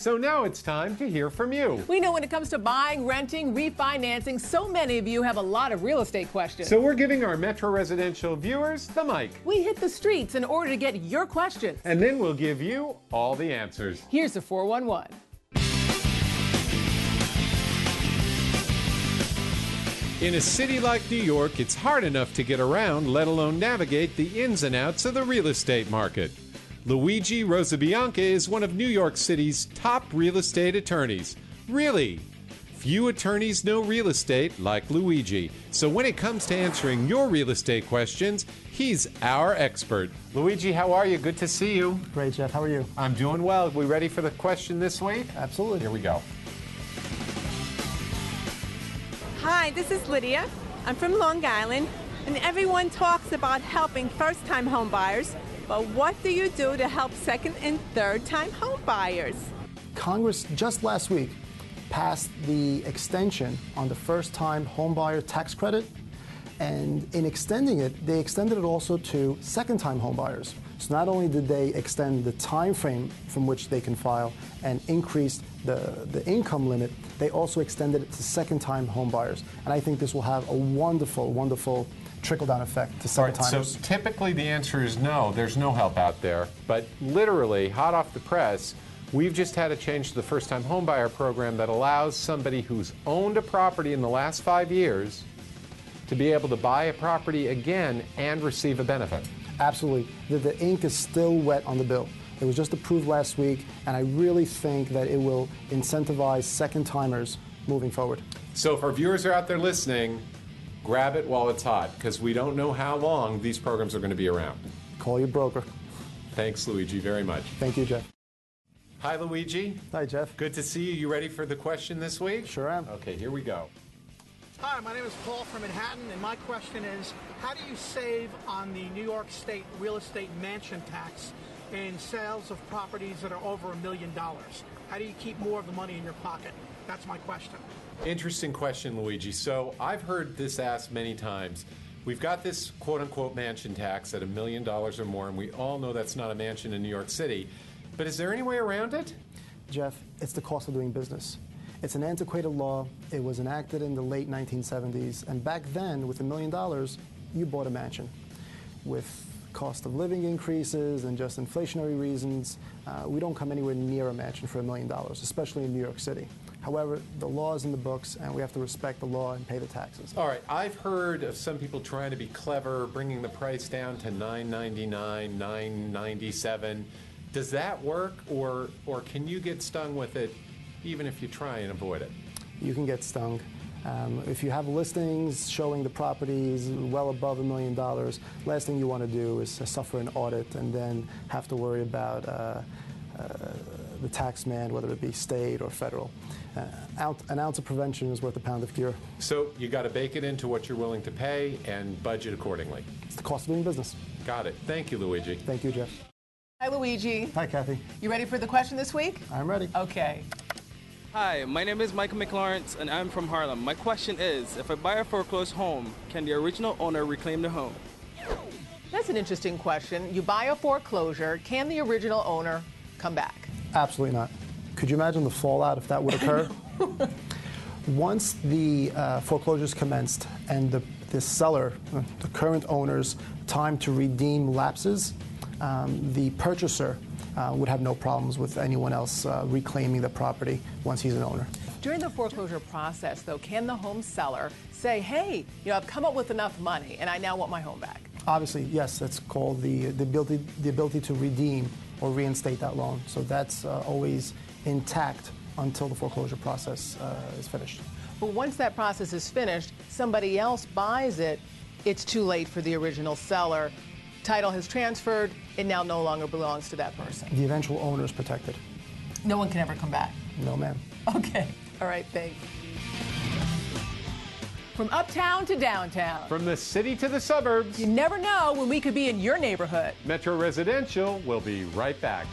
So now it's time to hear from you. We know when it comes to buying, renting, refinancing, so many of you have a lot of real estate questions. So we're giving our Metro Residential viewers the mic. We hit the streets in order to get your questions. And then we'll give you all the answers. Here's the 411. In a city like New York, it's hard enough to get around, let alone navigate the ins and outs of the real estate market. Luigi Rosabianca is one of New York City's top real estate attorneys. Really? Few attorneys know real estate like Luigi. So when it comes to answering your real estate questions, he's our expert. Luigi, how are you? Good to see you. Great, Jeff. How are you? I'm doing well. We ready for the question this week? Absolutely. Here we go. Hi, this is Lydia. I'm from Long Island, and everyone talks about helping first-time home buyers, but what do you do to help second and third-time home buyers? Congress just last week passed the extension on the first-time home buyer tax credit, and in extending it, they extended it also to second-time home buyers. So not only did they extend the time frame from which they can file and increase the income limit, they also extended it to second-time home buyers. And I think this will have a wonderful, wonderful trickle-down effect to second-timers. So typically the answer is no, there's no help out there. But literally, hot off the press, we've just had a change to the first-time home buyer program that allows somebody who's owned a property in the last 5 years to be able to buy a property again and receive a benefit. Absolutely. The ink is still wet on the bill. It was just approved last week, and I really think that it will incentivize second-timers moving forward. So if our viewers are out there listening, grab it while it's hot, because we don't know how long these programs are going to be around. Call your broker. Thanks, Luigi, very much. Thank you, Jeff. Hi, Luigi. Hi, Jeff. Good to see you. You ready for the question this week? Sure am. Okay, here we go. Hi, my name is Paul from Manhattan, and my question is, how do you save on the New York State real estate mansion tax in sales of properties that are over $1 million? How do you keep more of the money in your pocket? That's my question. Interesting question, Luigi. So I've heard this asked many times. We've got this quote-unquote mansion tax at $1 million or more, and we all know that's not a mansion in New York City. But is there any way around it? Jeff, it's the cost of doing business. It's an antiquated law. It was enacted in the late 1970s, and back then, with $1 million, you bought a mansion. With cost of living increases and just inflationary reasons, we don't come anywhere near a mansion for $1 million, especially in New York City. However, the law is in the books, and we have to respect the law and pay the taxes. All right, I've heard of some people trying to be clever, bringing the price down to $999, $997. Does that work, or can you get stung with it even if you try and avoid it? You can get stung. If you have listings showing the properties well above $1 million, last thing you want to do is suffer an audit and then have to worry about the tax man, whether it be state or federal. An ounce of prevention is worth a pound of cure. So you got to bake it into what you're willing to pay and budget accordingly. It's the cost of doing business. Got it. Thank you, Luigi. Thank you, Jeff. Hi, Luigi. Hi, Cathy. You ready for the question this week? I'm ready. Okay. Hi, my name is Michael McLawrence, and I'm from Harlem. My question is, if I buy a foreclosed home, can the original owner reclaim the home? That's an interesting question. You buy a foreclosure, can the original owner come back? Absolutely not. Could you imagine the fallout if that would occur? Once the foreclosures commenced and the seller, the current owner's time to redeem lapses, the purchaser would have no problems with anyone else reclaiming the property once he's an owner. During the foreclosure process, though, can the home seller say, hey, I've come up with enough money and I now want my home back? Obviously, yes, that's called the ability to redeem or reinstate that loan. So that's always intact until the foreclosure process is finished. But once that process is finished, somebody else buys it, it's too late for the original seller. Title has transferred, it now no longer belongs to that person. The eventual owner is protected. No one can ever come back? No, ma'am. Okay. All right, thanks. From uptown to downtown. From the city to the suburbs. You never know when we could be in your neighborhood. Metro Residential will be right back.